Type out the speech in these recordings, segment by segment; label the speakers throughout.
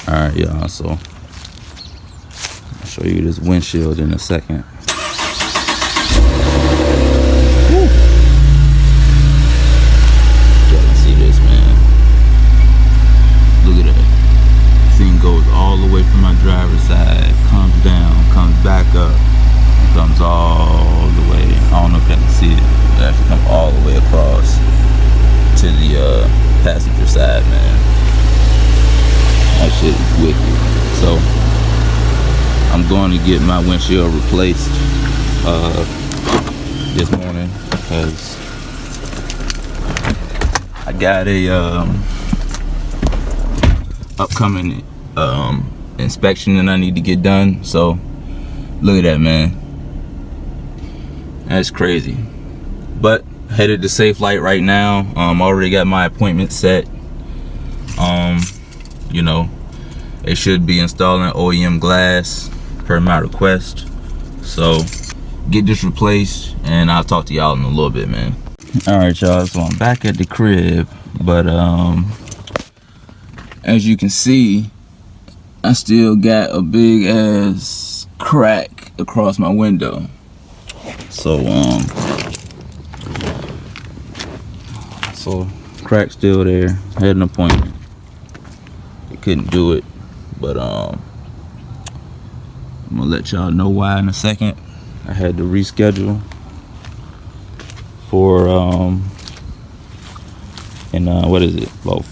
Speaker 1: Alright, y'all, so I'll show you this windshield in a second. Woo. Y'all can see this, man. Look at that. Thing goes all the way from my driver's side, comes down, comes back up, and comes all the way. I don't know if y'all can see it. It actually comes all the way across to the passenger side, man. That shit is wicked. So I'm going to get my windshield replaced this morning because I got a upcoming inspection that I need to get done. So look at that, man. That's crazy. But headed to Safe Light right now. Already got my appointment set. You know, they should be installing OEM glass per my request. So get this replaced and I'll talk to y'all in a little bit, man. Alright, y'all, so I'm back at the crib, but as you can see, I still got a big ass crack across my window. So crack still there. I had an appointment. I couldn't do it, but I'm gonna let y'all know why in a second. I had to reschedule for what is it, about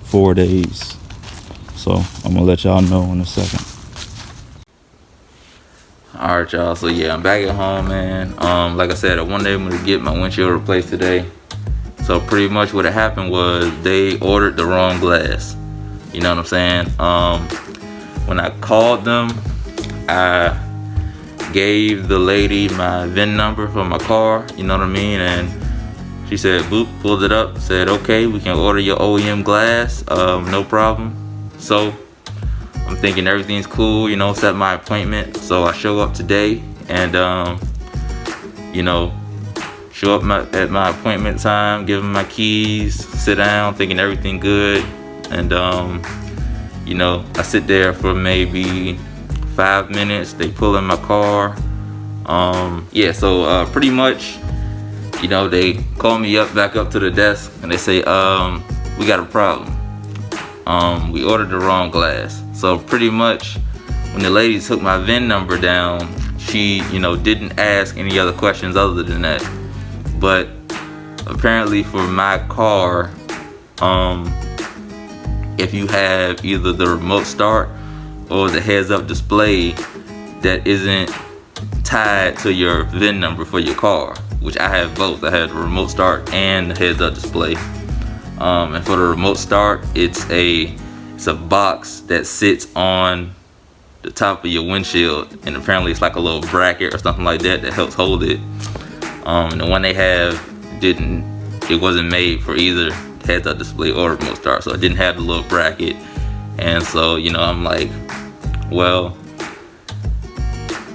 Speaker 1: four days. So I'm gonna let y'all know in a second. Alright, y'all, so yeah, I'm back at home, man. Like I said, I wasn't able to get my windshield replaced today. So pretty much what had happened was they ordered the wrong glass. You know what I'm saying? When I called them, I gave the lady my VIN number for my car, you know what I mean? And she said, boop, pulled it up, said, okay, we can order your OEM glass, no problem. So I'm thinking everything's cool, you know, set my appointment. So I show up today and, you know, show up at my appointment time, give them my keys, sit down, thinking everything good. And, you know, I sit there for maybe 5 minutes. They pull in my car. Yeah, so pretty much, you know, they call me back up to the desk and they say, we got a problem. We ordered the wrong glass. So pretty much when the lady took my VIN number down, she, you know, didn't ask any other questions other than that. But apparently for my car, if you have either the remote start or the heads-up display that isn't tied to your VIN number for your car, which I have both. I have the remote start and the heads-up display. And for the remote start, it's a box that sits on the top of your windshield, and apparently it's like a little bracket or something like that that helps hold it. And the one they have it wasn't made for either heads-up display or remote start, so it didn't have the little bracket. And so, you know, I'm like, well,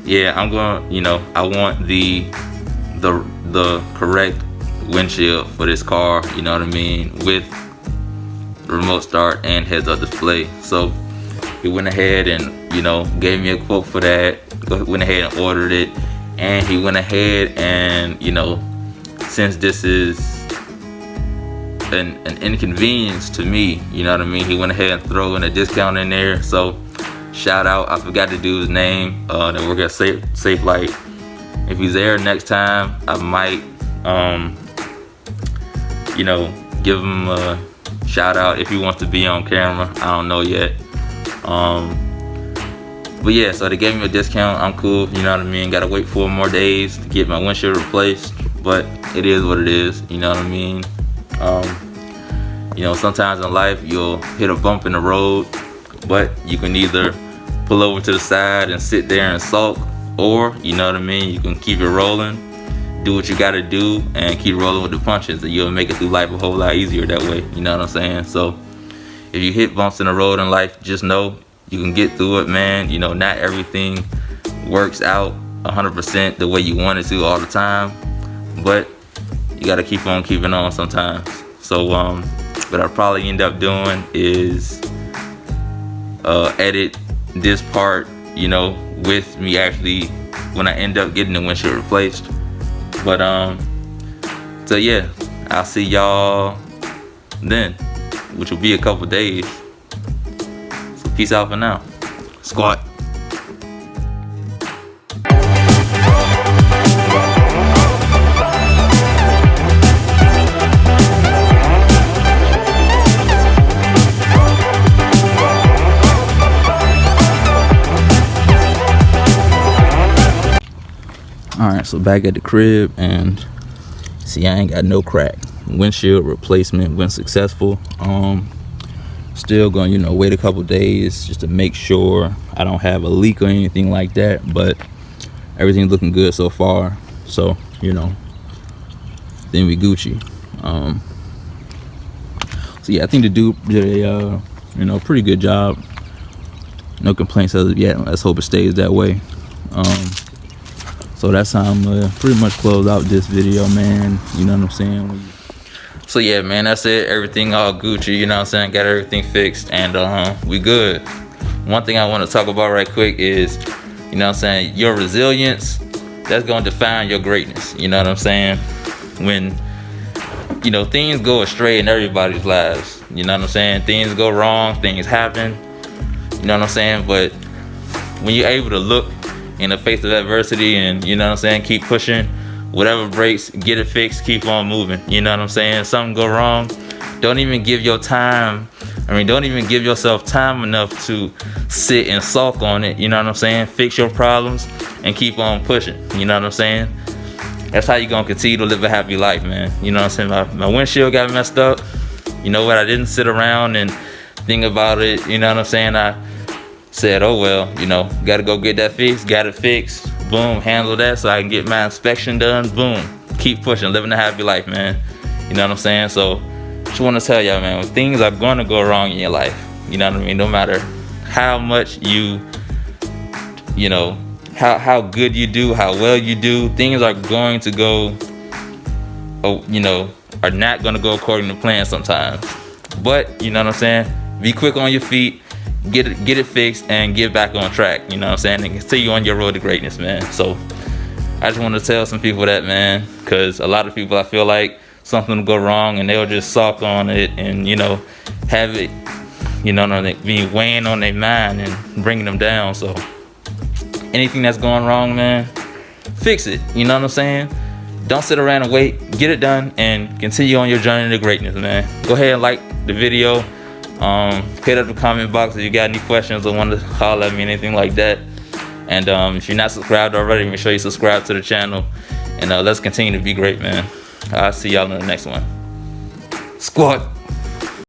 Speaker 1: yeah, I'm going, you know, I want the correct windshield for this car, you know what I mean, with remote start and heads-up display. So he went ahead and, you know, gave me a quote for that, went ahead and ordered it, and he went ahead and, you know, since this is an inconvenience to me, you know what I mean, he went ahead and throw in a discount in there. So shout out, I forgot to do his name, that work at Safe Light. If he's there next time, I might you know, give him a shout out if he wants to be on camera. I don't know yet. But yeah, so they gave me a discount. I'm cool, you know what I mean? Gotta wait 4 more days to get my windshield replaced, but it is what it is, you know what I mean? You know, sometimes in life you'll hit a bump in the road, but you can either pull over to the side and sit there and sulk, or, you know what I mean, you can keep it rolling, do what you gotta do, and keep rolling with the punches, and you'll make it through life a whole lot easier that way, you know what I'm saying? So if you hit bumps in the road in life, just know you can get through it, man. You know, not everything works out 100% the way you want it to all the time, but you gotta keep on keeping on sometimes. So what I probably end up doing is edit this part, you know, with me actually when I end up getting the windshield replaced. But so yeah, I'll see y'all then, which will be a couple days. So peace out for now. Squat. Alright, so back at the crib, and see, I ain't got no crack. Windshield replacement went successful. Still gonna, you know, wait a couple days just to make sure I don't have a leak or anything like that, but everything's looking good so far. So, you know, then we Gucci. So yeah, I think the dude did a you know, pretty good job. No complaints as of yet. Let's hope it stays that way. So that's how I'm pretty much close out this video, man. You know what I'm saying? So yeah, man, that's it. Everything all Gucci, you know what I'm saying? Got everything fixed, and we good. One thing I want to talk about right quick is, you know what I'm saying, your resilience, that's going to define your greatness. You know what I'm saying? When, you know, things go astray in everybody's lives, you know what I'm saying? Things go wrong, things happen, you know what I'm saying? But when you're able to look in the face of adversity and, you know what I'm saying, keep pushing, whatever breaks, get it fixed, keep on moving, you know what I'm saying? Something go wrong, don't even give your time, don't even give yourself time enough to sit and sulk on it, you know what I'm saying? Fix your problems and keep on pushing, you know what I'm saying? That's how you gonna continue to live a happy life, man. You know what I'm saying? My windshield got messed up. You know what, I didn't sit around and think about it, you know what I'm saying? I said, oh well, you know, gotta go get that fixed, got it fixed, boom, handle that so I can get my inspection done, boom, keep pushing, living a happy life, man. You know what I'm saying? So just want to tell y'all, man, when things are gonna go wrong in your life, you know what I mean, no matter how much you know, how good you do, how well you do, things are going to go, you know, are not gonna go according to plan sometimes. But you know what I'm saying, be quick on your feet, get it fixed, and get back on track, you know what I'm saying, and continue on your road to greatness, man. So I just want to tell some people that, man, because a lot of people, I feel like something will go wrong and they'll just sulk on it and, you know, have it, you know, be weighing on their mind and bringing them down. So anything that's going wrong, man, fix it, you know what I'm saying? Don't sit around and wait, get it done, and continue on your journey to greatness, man. Go ahead and like the video. Hit up the comment box if you got any questions or want to holler at me, anything like that. And if you're not subscribed already, make sure you subscribe to the channel. And let's continue to be great, man. I'll see y'all in the next one. Squad.